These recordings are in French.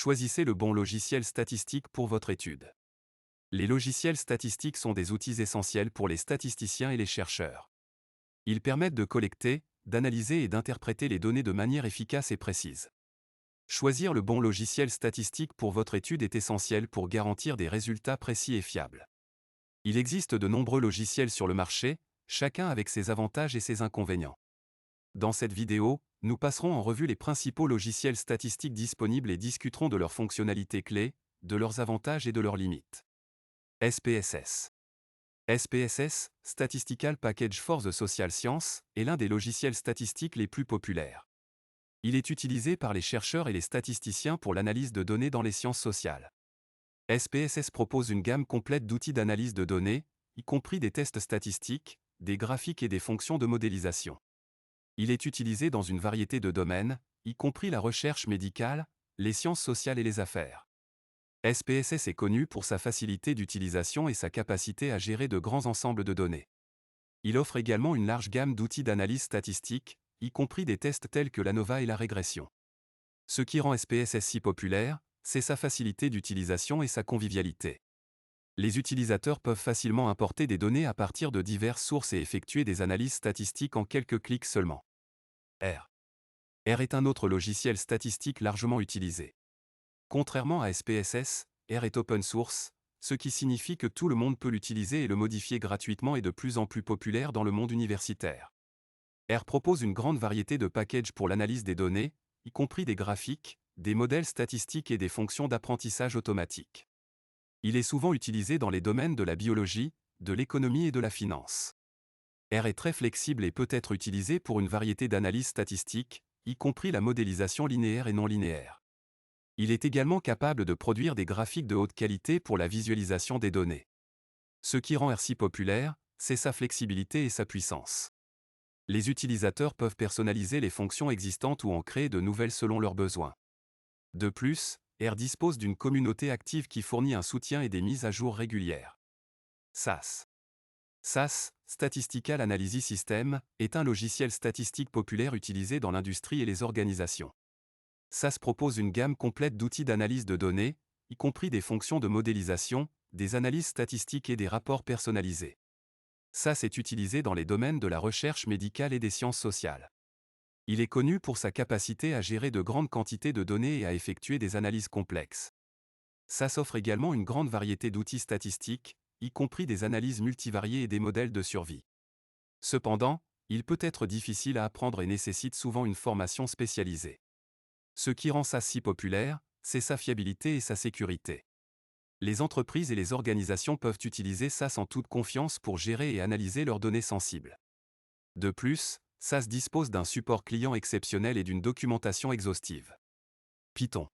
Choisissez le bon logiciel statistique pour votre étude. Les logiciels statistiques sont des outils essentiels pour les statisticiens et les chercheurs. Ils permettent de collecter, d'analyser et d'interpréter les données de manière efficace et précise. Choisir le bon logiciel statistique pour votre étude est essentiel pour garantir des résultats précis et fiables. Il existe de nombreux logiciels sur le marché, chacun avec ses avantages et ses inconvénients. Dans cette vidéo, nous passerons en revue les principaux logiciels statistiques disponibles et discuterons de leurs fonctionnalités clés, de leurs avantages et de leurs limites. SPSS. SPSS, Statistical Package for the Social Sciences, est l'un des logiciels statistiques les plus populaires. Il est utilisé par les chercheurs et les statisticiens pour l'analyse de données dans les sciences sociales. SPSS propose une gamme complète d'outils d'analyse de données, y compris des tests statistiques, des graphiques et des fonctions de modélisation. Il est utilisé dans une variété de domaines, y compris la recherche médicale, les sciences sociales et les affaires. SPSS est connu pour sa facilité d'utilisation et sa capacité à gérer de grands ensembles de données. Il offre également une large gamme d'outils d'analyse statistique, y compris des tests tels que l'ANOVA et la régression. Ce qui rend SPSS si populaire, c'est sa facilité d'utilisation et sa convivialité. Les utilisateurs peuvent facilement importer des données à partir de diverses sources et effectuer des analyses statistiques en quelques clics seulement. R. R est un autre logiciel statistique largement utilisé. Contrairement à SPSS, R est open source, ce qui signifie que tout le monde peut l'utiliser et le modifier gratuitement et de plus en plus populaire dans le monde universitaire. R propose une grande variété de packages pour l'analyse des données, y compris des graphiques, des modèles statistiques et des fonctions d'apprentissage automatique. Il est souvent utilisé dans les domaines de la biologie, de l'économie et de la finance. R est très flexible et peut être utilisé pour une variété d'analyses statistiques, y compris la modélisation linéaire et non linéaire. Il est également capable de produire des graphiques de haute qualité pour la visualisation des données. Ce qui rend R si populaire, c'est sa flexibilité et sa puissance. Les utilisateurs peuvent personnaliser les fonctions existantes ou en créer de nouvelles selon leurs besoins. De plus, R dispose d'une communauté active qui fournit un soutien et des mises à jour régulières. SAS. SAS, Statistical Analysis System, est un logiciel statistique populaire utilisé dans l'industrie et les organisations. SAS propose une gamme complète d'outils d'analyse de données, y compris des fonctions de modélisation, des analyses statistiques et des rapports personnalisés. SAS est utilisé dans les domaines de la recherche médicale et des sciences sociales. Il est connu pour sa capacité à gérer de grandes quantités de données et à effectuer des analyses complexes. SAS offre également une grande variété d'outils statistiques, y compris des analyses multivariées et des modèles de survie. Cependant, il peut être difficile à apprendre et nécessite souvent une formation spécialisée. Ce qui rend SAS si populaire, c'est sa fiabilité et sa sécurité. Les entreprises et les organisations peuvent utiliser SAS en toute confiance pour gérer et analyser leurs données sensibles. De plus, SAS dispose d'un support client exceptionnel et d'une documentation exhaustive. Python.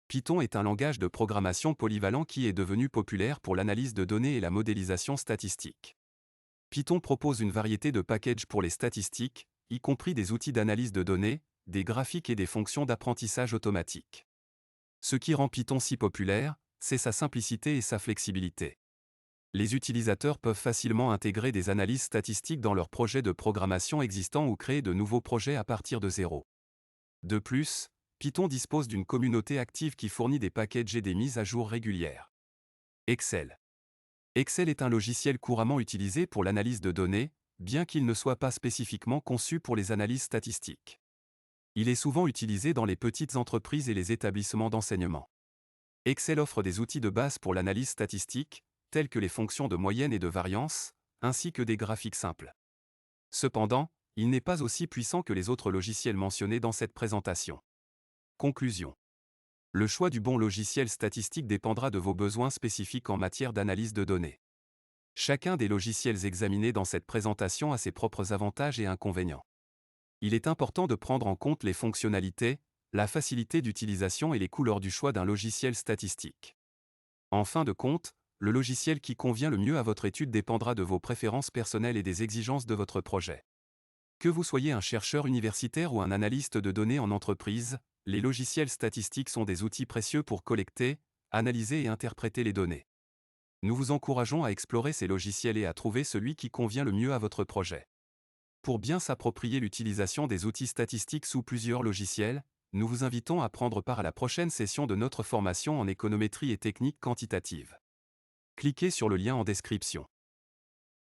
Python est un langage de programmation polyvalent qui est devenu populaire pour l'analyse de données et la modélisation statistique. Python propose une variété de packages pour les statistiques, y compris des outils d'analyse de données, des graphiques et des fonctions d'apprentissage automatique. Ce qui rend Python si populaire, c'est sa simplicité et sa flexibilité. Les utilisateurs peuvent facilement intégrer des analyses statistiques dans leurs projets de programmation existants ou créer de nouveaux projets à partir de zéro. De plus, Python dispose d'une communauté active qui fournit des packages et des mises à jour régulières. Excel. Excel est un logiciel couramment utilisé pour l'analyse de données, bien qu'il ne soit pas spécifiquement conçu pour les analyses statistiques. Il est souvent utilisé dans les petites entreprises et les établissements d'enseignement. Excel offre des outils de base pour l'analyse statistique, tels que les fonctions de moyenne et de variance, ainsi que des graphiques simples. Cependant, il n'est pas aussi puissant que les autres logiciels mentionnés dans cette présentation. Conclusion. Le choix du bon logiciel statistique dépendra de vos besoins spécifiques en matière d'analyse de données. Chacun des logiciels examinés dans cette présentation a ses propres avantages et inconvénients. Il est important de prendre en compte les fonctionnalités, la facilité d'utilisation et les coûts lors du choix d'un logiciel statistique. En fin de compte, le logiciel qui convient le mieux à votre étude dépendra de vos préférences personnelles et des exigences de votre projet. Que vous soyez un chercheur universitaire ou un analyste de données en entreprise, les logiciels statistiques sont des outils précieux pour collecter, analyser et interpréter les données. Nous vous encourageons à explorer ces logiciels et à trouver celui qui convient le mieux à votre projet. Pour bien s'approprier l'utilisation des outils statistiques sous plusieurs logiciels, Nous vous invitons à prendre part à la prochaine session de notre formation en économétrie et technique quantitative. Cliquez sur le lien en description.